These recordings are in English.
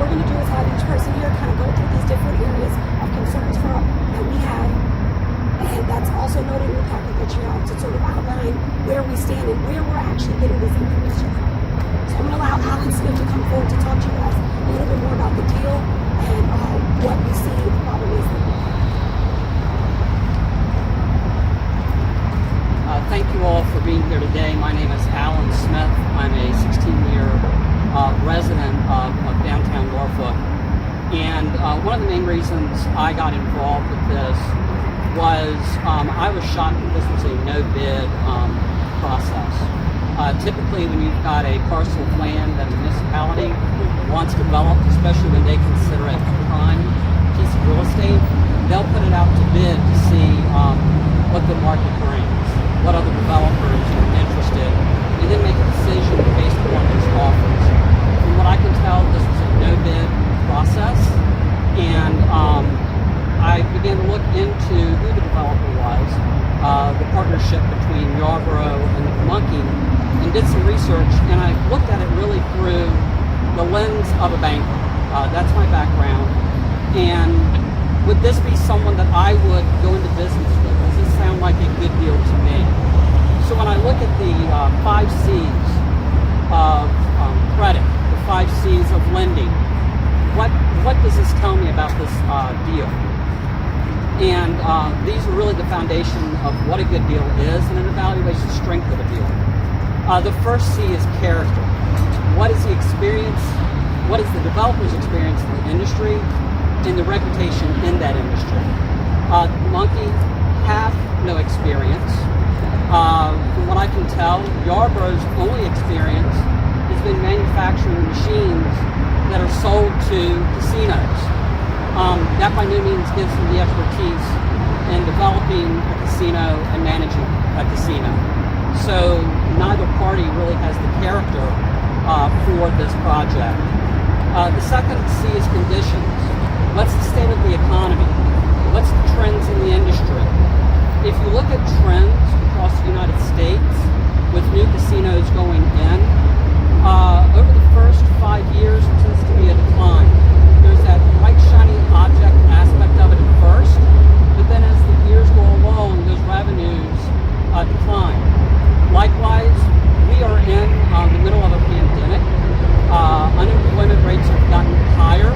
we're going to do is have each person here kind of go through these different areas of concerns that we have. And that's also noted in the packet that you have to sort of outline where we stand and where we're actually getting this information from. So I'm going to allow Alan Smith to come forward to talk to you guys a little bit more about the deal and what we see the problem is. Thank you all for being here today. My name is Alan Smith. I'm a 16-year resident of downtown Norfolk. And one of the main reasons I got involved with this was I was shocked that this was a no-bid process. Typically, when you've got a parcel of land that a municipality wants developed, especially when they consider it a prime piece of real estate, they'll put it out to bid to see what the market brings, what other developers are interested, and then make a decision based upon those offers. From what I can tell, this was a no-bid process, and I began to look into who the developer was, the partnership between Yarborough and the Pamunkey, and did some research, and I looked at it really through the lens of a banker. That's my background, and would this be someone that I would go into business with? Does this sound like a good deal to me? So when I look at the 5 C's of credit, the 5 C's of lending, what does this tell me about this deal? And these are really the foundation of what a good deal is, and an evaluation of the strength of a deal. The first C is character. What is the experience? What is the developer's experience in the industry and the reputation in that industry? Pamunkey have no experience. From what I can tell, Yarborough's only experience has been manufacturing machines that are sold to casinos. That by no means gives them the expertise in developing a casino and managing a casino. So neither party really has the character for this project. The second C is conditions. What's the state of the economy? What's the trends in the industry? If you look at trends across the United States with new casinos going in, over the first 5 years there tends to be a decline. There's that bright shiny object aspect of it at first, but then as the years go along, those revenues decline. Likewise, we are in the middle of a pandemic. Unemployment rates have gotten higher.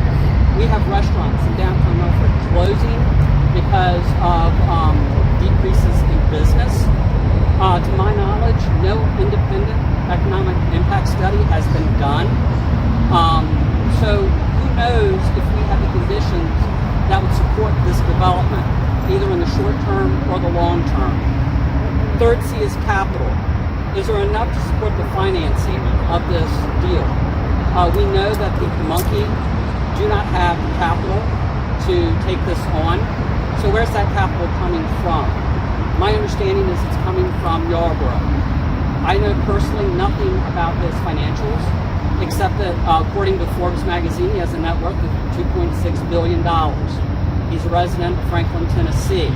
We have restaurants in downtown Norfolk closing because of decreases in business. To my knowledge, no independent economic impact study has been done. So who knows if we have the conditions that would support this development, either in the short term or the long term. Third C is capital. Is there enough to support the financing of this deal? We know that the Pamunkey do not have the capital to take this on. So where's that capital coming from? My understanding is it's coming from Yarborough. I know personally nothing about his financials, except that according to Forbes magazine, he has a net worth of $2.6 billion. He's a resident of Franklin, Tennessee.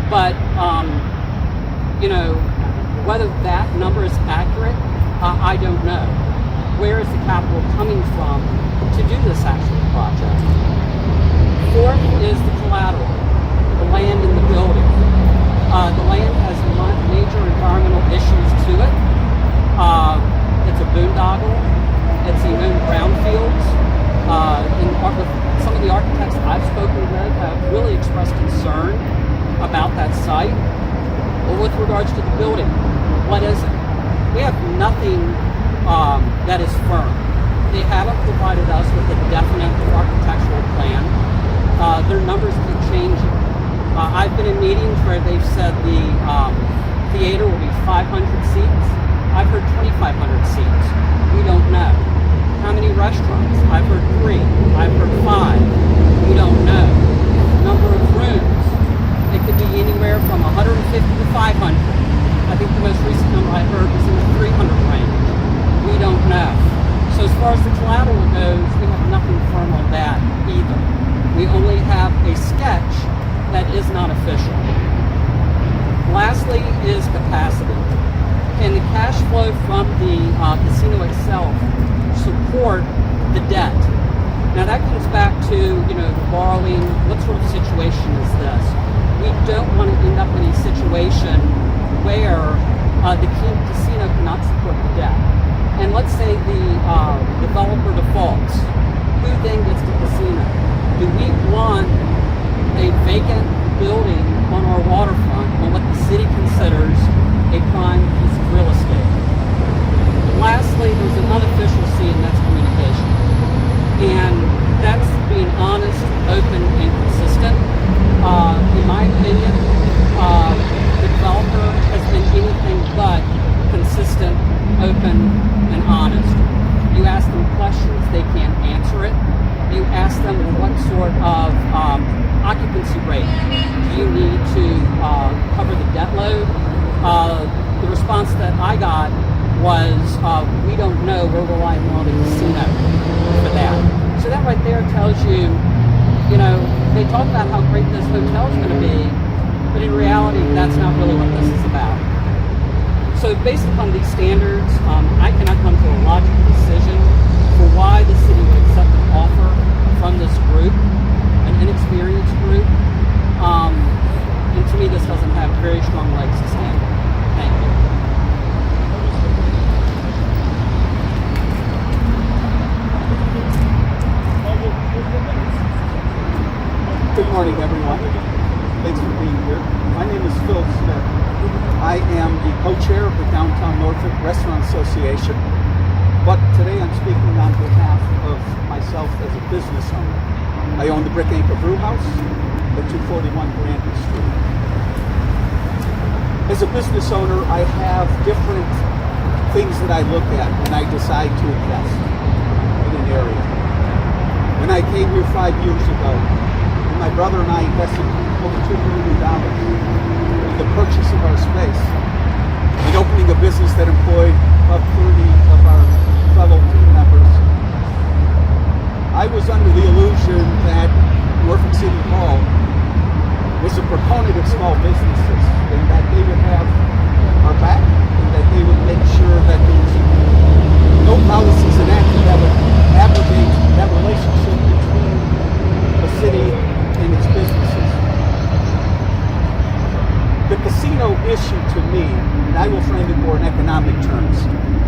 But, whether that number is accurate, I don't know. Where is the capital coming from to do this actual project? Fourth is the collateral, the land and the building. The land has major environmental issues to it. It's a boondoggle. It's a known brownfields. Some of the architects I've spoken with have really expressed concern about that site. Well, with regards to the building, what is it? We have nothing that is firm. They haven't provided us with a definite architectural plan. Their numbers keep changing. I've been in meetings where they've said the theater will be 500 seats. I've heard 2,500 seats. We don't know. How many restaurants? I've heard 3. I've heard 5. We don't know. Number of rooms. It could be anywhere from 150 to 500. I think the most recent number I heard was in the 300 range. We don't know. So as far as the collateral goes, we have nothing firm on that either. We only have a sketch that is not official. Lastly is capacity. Can the cash flow from the casino itself support the debt? Now that comes back to, the borrowing. What sort of situation is this? We don't want to end up in a situation where the casino cannot support the debt. And let's say the developer defaults. Who then gets the casino? Do we want a vacant building on our waterfront on what the city considers a prime piece of real estate? Lastly, there's an unofficial C, and that's communication. And that's being honest, open, and consistent. In my opinion, the developer has been anything but consistent, open, and honest. You ask them questions, they can't answer it. You ask them what sort of occupancy rate do you need to cover the debt load. The response that I got was, we don't know, we're relying on the casino for that. So that right there tells you, they talk about how great this hotel is going to be, but in reality, that's not really what this is about. So based upon these standards, I cannot come to a logical decision for why the city would accept an offer from this group, an inexperienced group. And to me, this doesn't have very strong legs to stand on. Thank you. Good morning, everyone. Thanks for being here. My name is Phil Smith. I am the co-chair of the Downtown Norfolk Restaurant Association, but today I'm speaking on behalf of myself as a business owner. I own the Brick Anchor Brew House at 241 Brandy Street. As a business owner, I have different things that I look at when I decide to invest in an area. When I came here 5 years ago, my brother and I invested over $2 million in the purchase of our space and opening a business that employed about 30 of our fellow team members. I was under the illusion that Norfolk City Hall was a proponent of small businesses and that they would have our back and that they would make sure that there was no policies enacted that would abrogate that relationship between the city and its businesses. The casino issue to me, and I will frame it more in economic terms,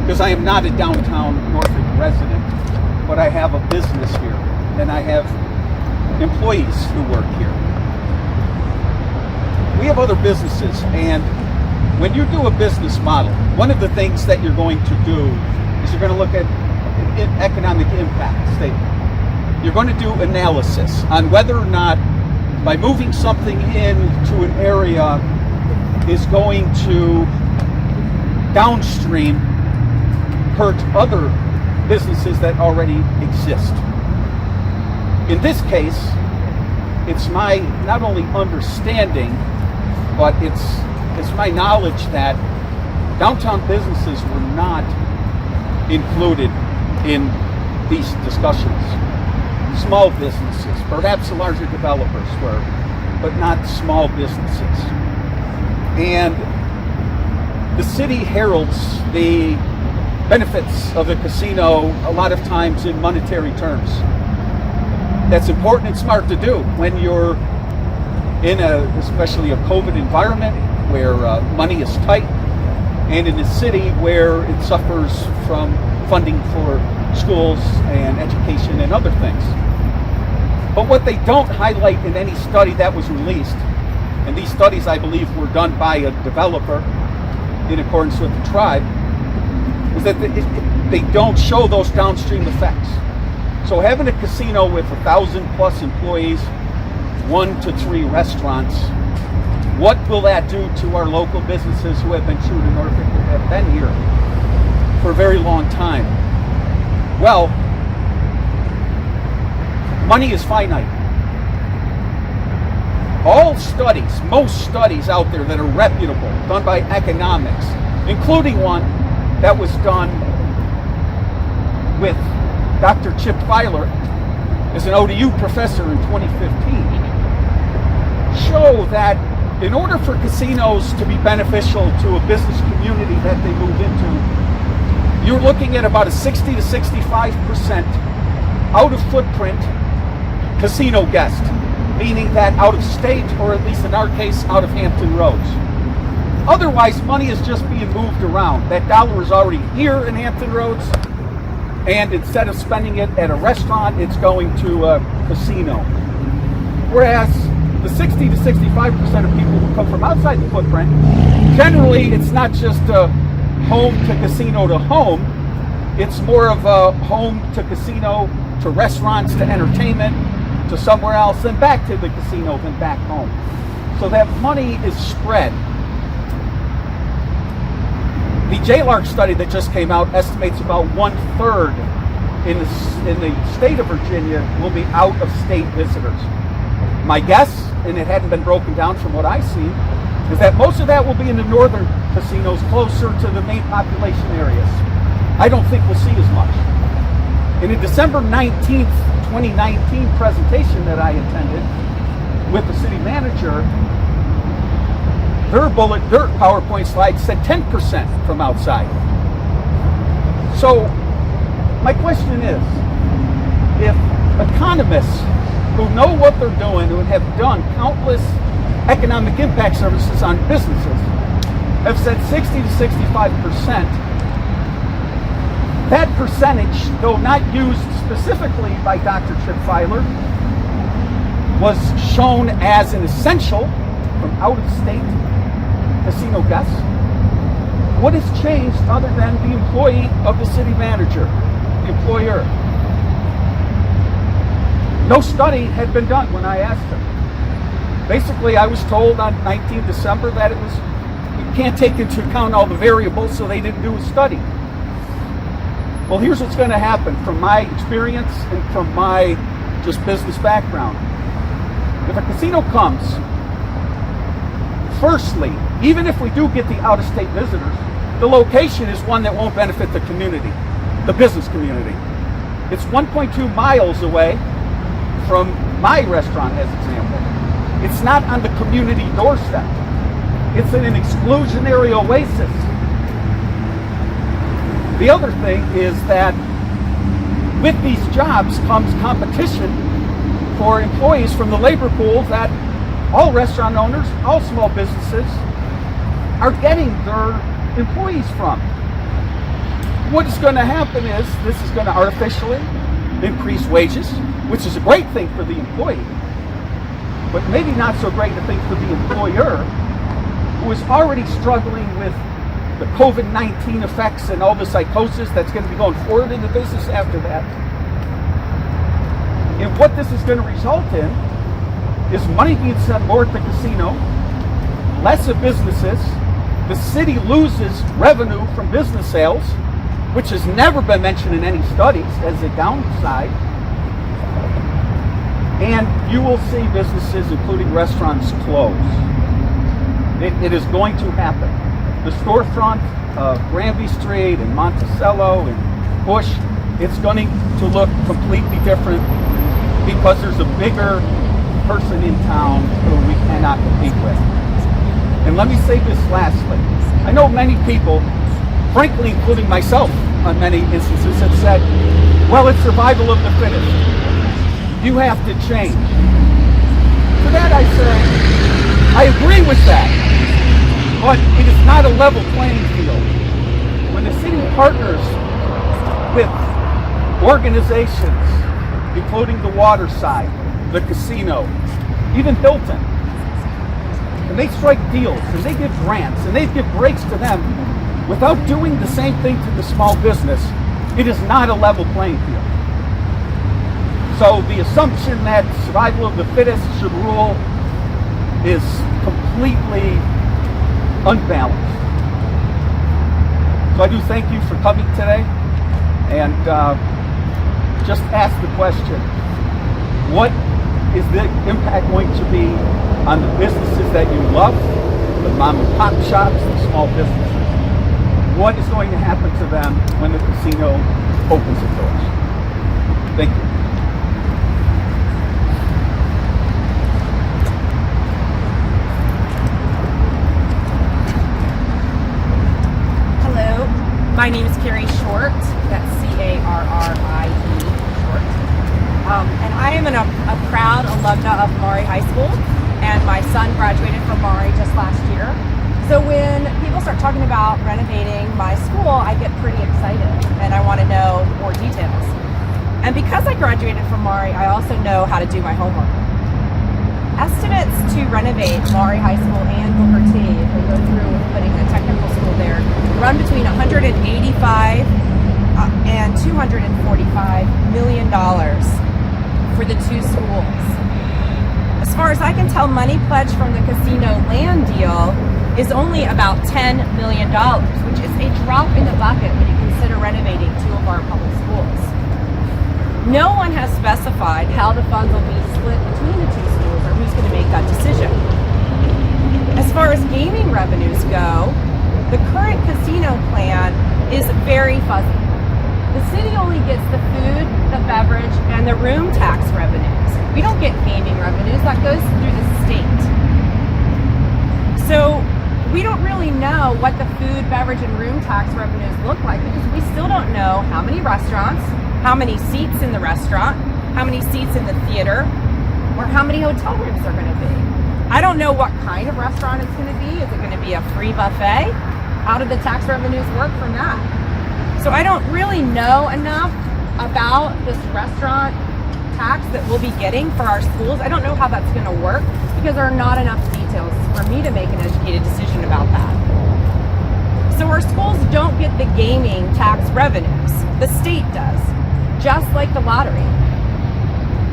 because I am not a downtown Norfolk resident, but I have a business here, and I have employees who work here. We have other businesses, and when you do a business model, one of the things that you're going to do is you're going to look at an economic impact statement. You're going to do analysis on whether or not by moving something into an area is going to downstream hurt other businesses that already exist. In this case, it's my not only understanding, but it's my knowledge that downtown businesses were not included in these discussions. Small businesses, perhaps the larger developers were, but not small businesses. And the city heralds the benefits of the casino a lot of times in monetary terms. That's important and smart to do when you're in especially a COVID environment where money is tight, and in a city where it suffers from funding for schools and education and other things. But what they don't highlight in any study that was released, and these studies I believe were done by a developer in accordance with the tribe, is that they don't show those downstream effects. So having a casino with 1,000+ employees, 1 to 3 restaurants, what will that do to our local businesses who have been true to Norfolk, who have been here for a very long time? Well, money is finite. All studies, most studies out there that are reputable, done by economics, including one that was done with Dr. Chip Filer as an ODU professor in 2015, show that in order for casinos to be beneficial to a business community that they move into, you're looking at about a 60 to 65% out of footprint casino guest, meaning that out of state, or at least in our case, out of Hampton Roads. Otherwise, money is just being moved around. That dollar is already here in Hampton Roads, and instead of spending it at a restaurant, it's going to a casino. Whereas the 60 to 65% of people who come from outside the footprint, generally it's not just a home to casino to home, it's more of a home to casino to restaurants to entertainment to somewhere else, then back to the casino, then back home. So that money is spread. The JLARC study that just came out estimates about 1/3 in the state of Virginia will be out-of-state visitors. My guess, and it hadn't been broken down from what I see, is that most of that will be in the northern casinos closer to the main population areas. I don't think we'll see as much. In a December 19th, 2019 presentation that I attended with the city manager, their PowerPoint slide said 10% from outside. So my question is, if economists who know what they're doing, who have done countless economic impact services on businesses, have said 60 to 65%, that percentage, though not used specifically by Dr. Chip Filer, was shown as an essential from out-of-state casino guests. What has changed other than the employee of the city manager, the employer? No study had been done when I asked him. Basically, I was told on 19 December that it was, you can't take into account all the variables, so they didn't do a study. Well, here's what's going to happen from my experience and from my just business background. If a casino comes, firstly, even if we do get the out-of-state visitors, the location is one that won't benefit the community, the business community. It's 1.2 miles away from my restaurant, as example. It's not on the community doorstep. It's in an exclusionary oasis. The other thing is that with these jobs comes competition for employees from the labor pool that all restaurant owners, all small businesses are getting their employees from. What is going to happen is this is going to artificially increase wages, which is a great thing for the employee, but maybe not so great a thing for the employer, who is already struggling with the COVID-19 effects and all the psychosis that's going to be going forward in the business after that. And what this is going to result in is money being sent more at the casino, less of businesses. The city loses revenue from business sales, which has never been mentioned in any studies as a downside. And you will see businesses, including restaurants, close. It is going to happen. The storefront of Granby Street and Monticello and Bush, it's going to look completely different because there's a bigger person in town who we cannot compete with. And let me say this lastly. I know many people, frankly including myself on many instances, have said, well, it's survival of the fittest. You have to change. To that I say, I agree with that, but it is not a level playing field. When the city partners with organizations, including the water side, the casino, even Hilton, and they strike deals, and they give grants, and they give breaks to them without doing the same thing to the small business, it is not a level playing field. So the assumption that survival of the fittest should rule is completely unbalanced. So I do thank you for coming today, and just ask the question, what is the impact going to be on the businesses that you love, the mom and pop shops, the small businesses? What is going to happen to them when the casino opens its doors? Thank you. Hello, my name is Carrie Short. That's Carrie Short. am a proud alumna of Maury High School, and my son graduated from Maury just last year. So when people start talking about renovating my school, I get pretty excited and I want to know more details. And because I graduated from Maury, I also know how to do my homework. Estimates to renovate Maury High School and Booker T, if we go through with putting a technical school there, run between $185 and $245 million for the two schools. As far as I can tell, money pledged from the casino land deal is only about $10 million, which is a drop in the bucket when you consider renovating two of our public schools. No one has specified how the funds will be split between the two schools or who's going to make that decision. As far as gaming revenues go, the current casino plan is very fuzzy. The city only gets the food, the beverage, and the room tax revenues. We don't get gaming revenues. That goes through the state. So we don't really know what the food, beverage, and room tax revenues look like because we still don't know how many restaurants, how many seats in the restaurant, how many seats in the theater, or how many hotel rooms are going to be. I don't know what kind of restaurant it's going to be. Is it going to be a free buffet? How do the tax revenues work from that? So I don't really know enough about this restaurant tax that we'll be getting for our schools. I don't know how that's going to work because there are not enough details for me to make an educated decision about that. So our schools don't get the gaming tax revenues. The state does, just like the lottery.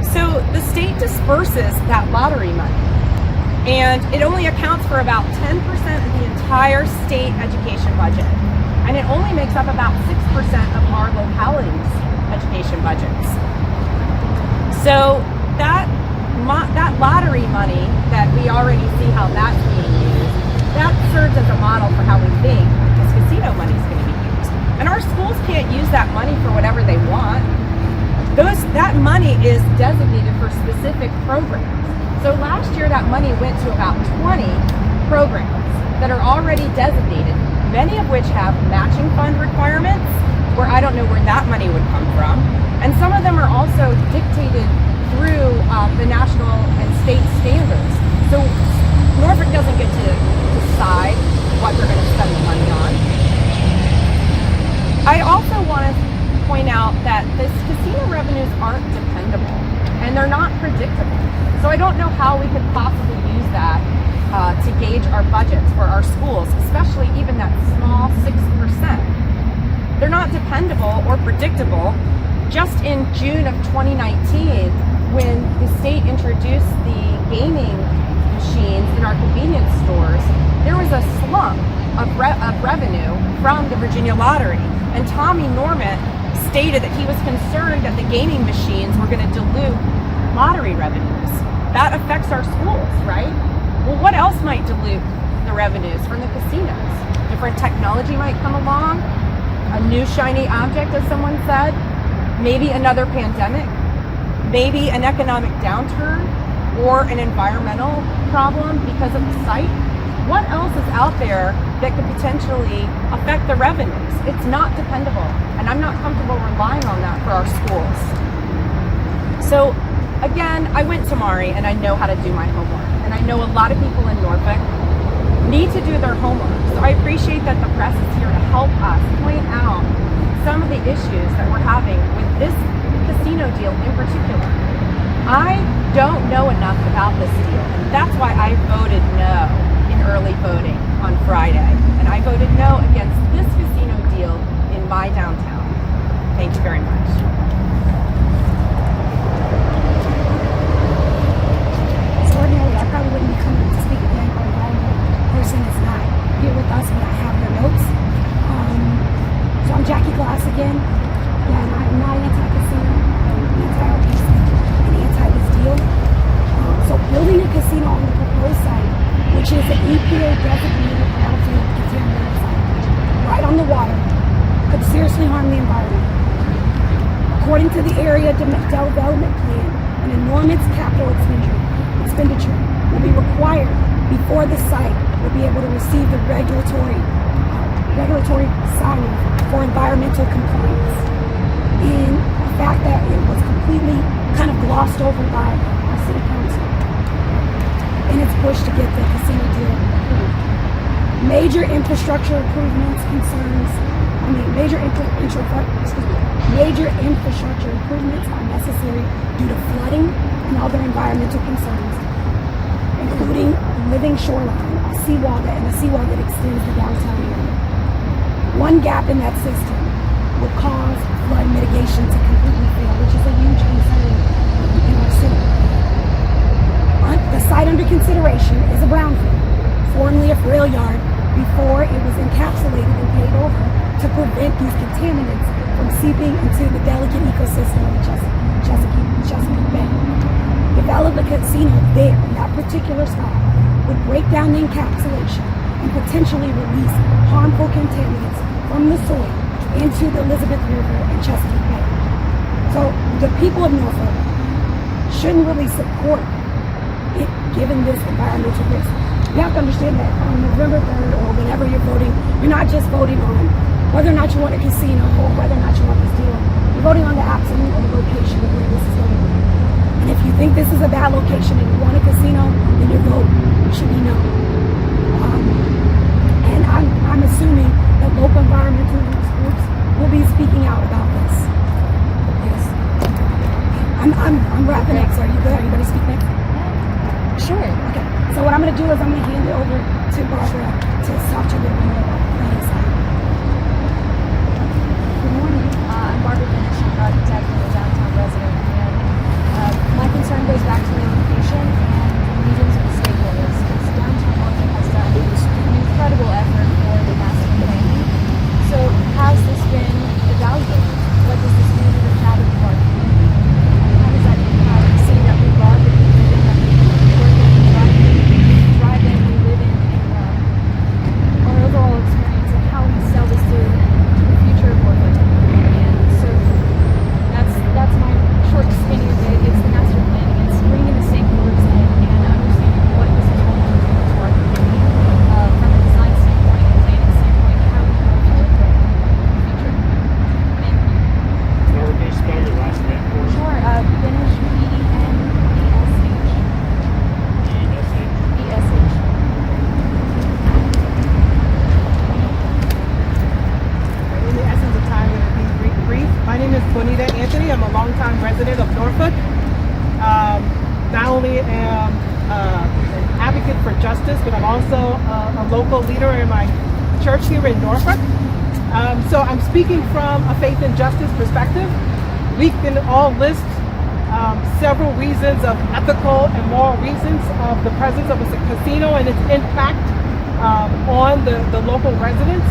So the state disperses that lottery money, and it only accounts for about 10% of the entire state education budget. And it only makes up about 6% of our localities' education budgets. So that lottery money that we already see how that's being used, that serves as a model for how we think this casino money is going to be used. And our schools can't use that money for whatever they want. That money is designated for specific programs. So last year that money went to about 20 programs that are already designated, many of which have matching fund requirements, where I don't know where that money would come from. And some of them are also dictated through the national and state standards. So Norfolk doesn't get to decide what they're going to spend the money on. I also want to point out that this casino revenues aren't dependable and they're not predictable. So I don't know how we could possibly use that to gauge our budgets for our schools, especially even that small 6%. They're not dependable or predictable. Just in June of 2019, when the state introduced the gaming machines in our convenience stores, there was a slump of revenue from the Virginia Lottery. And Tommy Norman stated that he was concerned that the gaming machines were going to dilute lottery revenues. That affects our schools, right? Well, what else might dilute the revenues from the casinos? Different technology might come along, a new shiny object, as someone said, maybe another pandemic, maybe an economic downturn, or an environmental problem because of the site. What else is out there that could potentially affect the revenues? It's not dependable, and I'm not comfortable relying on that for our schools. So again, I went to Maury and I know how to do my homework, and I know a lot of people in Norfolk need to do their homework. So I appreciate that the press is here to help us point out some of the issues that we're having with this casino deal in particular. I don't know enough about this deal, and that's why I voted no in early voting on Friday. And I voted no against this casino deal in my downtown. Thank you very much. So ordinarily, I probably wouldn't be coming to speak again, or the person is not here with us, but I have their notes. So I'm Jackie Glass again, and I'm not anti-casino, I'm anti-RPC, and anti this deal. So building a casino on the proposed site, which is an EPA designated brownfield contaminated site, right on the water, could seriously harm the environment. According to the area development plan, an enormous capital expenditure will be required before the site will be able to receive the regulatory sign-off for environmental compliance. In a fact that it was completely kind of glossed over by our city council in its push to get the casino deal approved. Major infrastructure improvements concerns, major infrastructure improvements are necessary due to flooding and other environmental concerns, including living shoreline, a seawall that extends the downtown area. One gap in that system would cause flood mitigation to completely fail, which is a huge concern in our city. The site under consideration is a brownfield, formerly a rail yard, before it was encapsulated and paid over to prevent these contaminants from seeping into the delicate ecosystem of Chesapeake Bay. Develop a casino there in that particular spot would break down the encapsulation and potentially release harmful contaminants from the soil into the Elizabeth River and Chesapeake Bay. So the people of Norfolk shouldn't really support it given this environmental risk. You have to understand that on November 3rd or whenever you're voting, you're not just voting on whether or not you want a casino or whether or not you want this deal. You're voting on the absolute or the location of where this is going to be. And if you think this is a bad location and you want a casino, then your vote should be no. And I'm assuming that local environmental groups will be speaking out about this. Yes. I'm wrapping up. So are you good? Are you going to speak next? Sure. Okay. So what I'm going to do is I'm going to hand it over to Barbara to talk to you a little bit about the plan side. Good morning. I'm Barbara Benish. I'm an architect and a downtown resident. And my concern goes back to the location and meetings with stakeholders. Because downtown Norfolk has done an incredible effort for the master planning. So has this been evaluated? What does this mean to the fabric of our community? How does that impact the city that we love, that we live in, that we work in, drive in, we live in, and our overall experience and how we sell this to the future of Norfolk? And so that's my short skinny of it. It's the master planning. It's bringing the stakeholders in and understanding what this is going to do to our community from a design standpoint and planning standpoint, and how we can move forward with it in the future. Thank you. Barbara, can you spell your last name for us? Sure. Benish, B-E-N-E-S-H. In the essence of time, I'm going to be brief. My name is Bonita Anthony. I'm a longtime resident of Norfolk. Not only am an advocate for justice, but I'm also a local leader in my church here in Norfolk. So I'm speaking from a faith and justice perspective. We can all list several reasons of ethical and moral reasons of the presence of a casino and its impact on the local residents.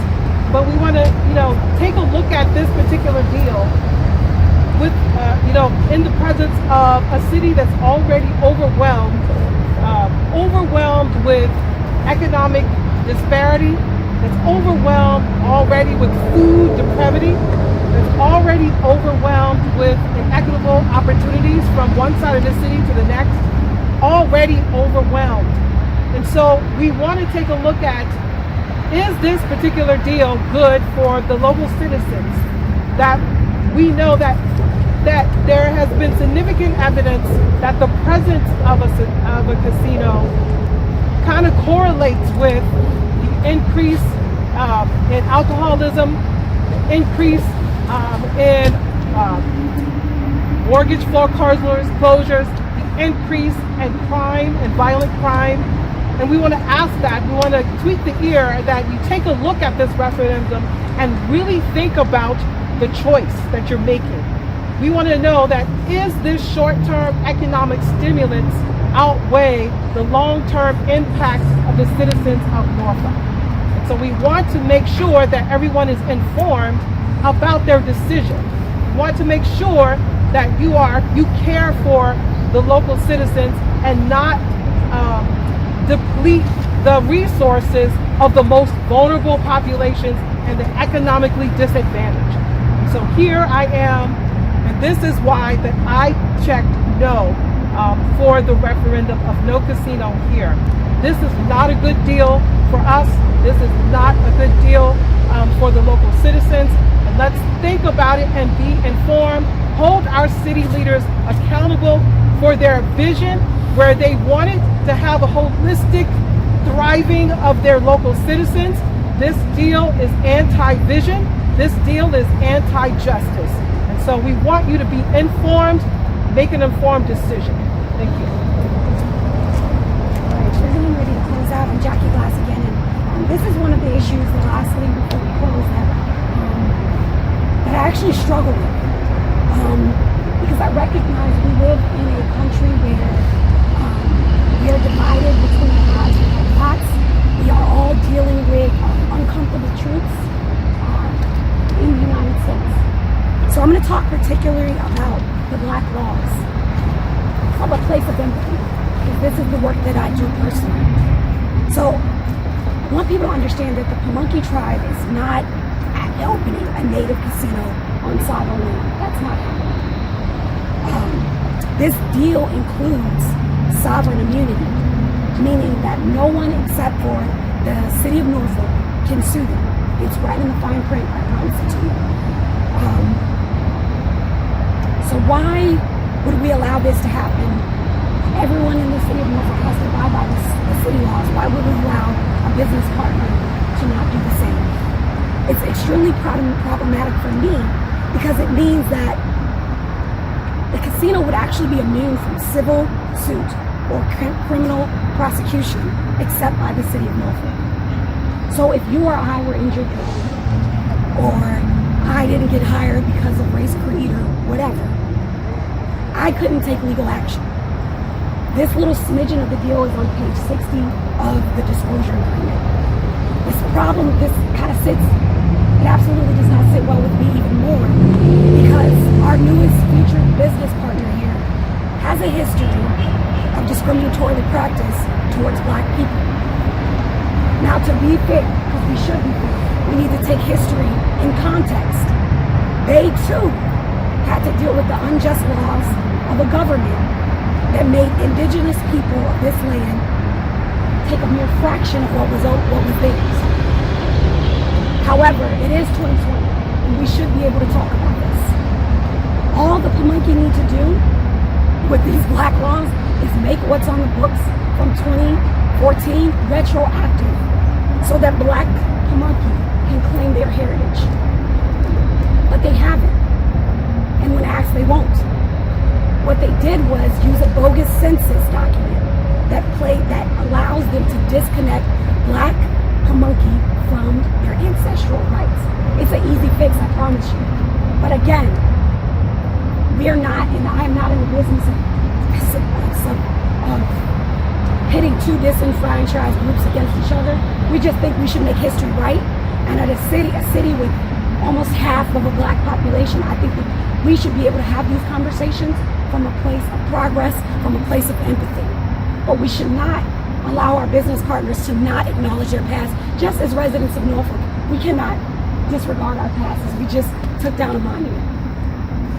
But we want to, take a look at this particular deal with, in the presence of a city that's already overwhelmed with economic disparity, that's overwhelmed already with food depravity, that's already overwhelmed with inequitable opportunities from one side of the city to the next, already overwhelmed. And so we want to take a look at, is this particular deal good for the local citizens? That we know that there has been significant evidence that the presence of a casino kind of correlates with the increase in alcoholism, the increase in mortgage foreclosures, the increase in crime and violent crime. And we want to ask that, we want to tweak the ear that you take a look at this referendum and really think about the choice that you're making. We want to know that, is this short-term economic stimulants outweigh the long-term impacts of the citizens of Norfolk? And so we want to make sure that everyone is informed about their decision. We want to make sure that you care for the local citizens and not deplete the resources of the most vulnerable populations and the economically disadvantaged. So here I am, and this is why that I checked no for the referendum of no casino here. This is not a good deal for us. This is not a good deal for the local citizens. And let's think about it and be informed hold our city leaders accountable for their vision, where they wanted to have a holistic thriving of their local citizens. This deal is anti-vision. This deal is anti-justice. And so we want you to be informed, make an informed decision. Thank you. All right, we're getting ready to close out. I'm Jackie Glass again, and this is one of the issues, the last thing before we close, that I actually struggle with. Because I recognize we live in a country where we are divided between the haves and the lots. We are all dealing with uncomfortable truths in the United States. So I'm going to talk particularly about the Black laws from a place of empathy, because this is the work that I do personally. So I want people to understand that the Pamunkey tribe is not opening a native casino on sovereign land. That's not happening. This deal includes sovereign immunity, meaning that no one except for the city of Norfolk can sue them. It's right in the fine print, I promise it to you. So why would we allow this to happen? Everyone in the city of Norfolk has to abide by the city laws. Why would we allow a business partner to not do the same? It's extremely problematic for me, because it means that the casino would actually be immune from civil suit or criminal prosecution except by the city of Norfolk. So if you or I were injured, or I didn't get hired because of race, creed, or whatever, I couldn't take legal action. This little smidgen of the deal is on page 60 of the disclosure agreement. This problem, this kind of sits, it absolutely does not sit well with me even more, because our newest future business partner here has a history of discriminatory practice towards Black people. Now, to be fair, because we should be fair, we need to take history in context. They too had to deal with the unjust laws of a government that made indigenous people of this land take a mere fraction of what was theirs. However, it is 2020, and we should be able to talk about this. All the Pamunkey need to do with these Black laws is make what's on the books from 2014 retroactive, so that Black Pamunkey can claim their heritage. But they haven't, and when asked, they won't. What they did was use a bogus census document that allows them to disconnect Black Pamunkey from their ancestral rights. It's an easy fix, I promise you. But again, we are not, and I am not in the business of pitting two disenfranchised groups against each other. We just think we should make history right. And at a city with almost half of a Black population, I think that we should be able to have these conversations from a place of progress, from a place of empathy. But we should not allow our business partners to not acknowledge their past. Just as residents of Norfolk, we cannot disregard our past as we just took down a monument.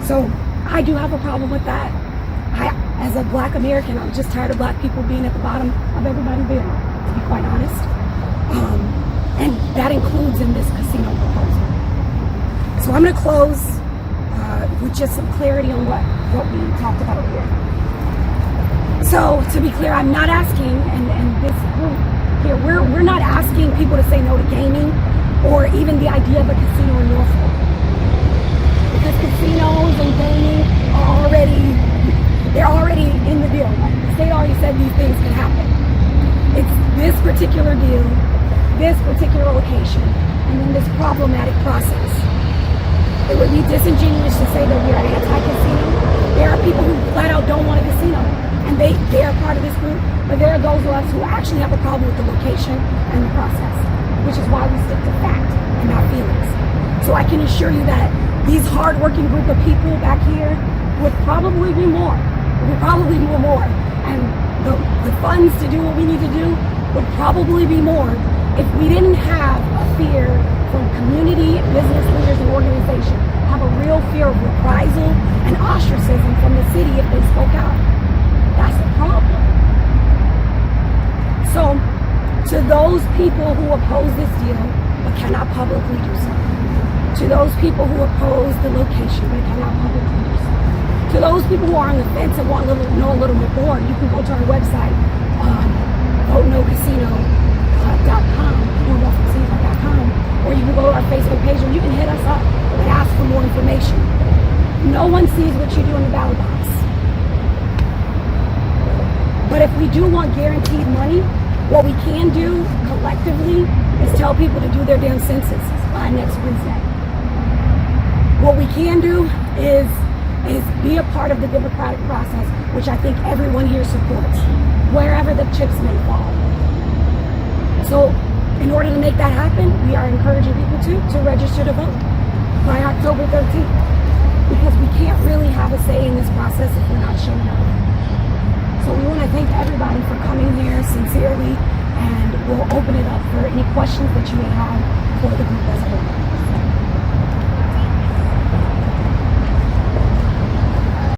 So I do have a problem with that. As a Black American, I'm just tired of Black people being at the bottom of everybody's barrel, to be quite honest. And that includes in this casino proposal. So I'm going to close with just some clarity on what we talked about here. So to be clear, I'm not asking, and this group here, we're not asking people to say no to gaming or even the idea of a casino in Norfolk. Because casinos and gaming are already in the deal. Like the state already said these things can happen. It's this particular deal, this particular location, and then this problematic process. It would be disingenuous to say that we are anti-casino. There are people who flat out don't want a casino, and they are part of this group, but there are those of us who actually have a problem with the location and the process, which is why we stick to fact and not feelings. So I can assure you that these hard-working group of people back here would probably be more. And the funds to do what we need to do would probably be more if we didn't have a fear from community, business leaders, and organizations, have a real fear of reprisal and ostracism from the city if they spoke out. That's the problem. So, to those people who oppose this deal but cannot publicly do so, to those people who oppose the location but cannot publicly do so, To those people who are on the fence and want to know a little bit more, you can go to our website, votenocasino.com, or you can go to our Facebook page and you can hit us up and ask for more information. No one sees what you do in the ballot box. But if we do want guaranteed money, what we can do collectively is tell people to do their damn census by next Wednesday. What we can do is be a part of the democratic process, which I think everyone here supports, wherever the chips may fall. So in order to make that happen, we are encouraging people to register to vote by October 13th, because we can't really have a say in this process if we're not showing up. So we want to thank everybody for coming here sincerely, and we'll open it up for any questions that you may have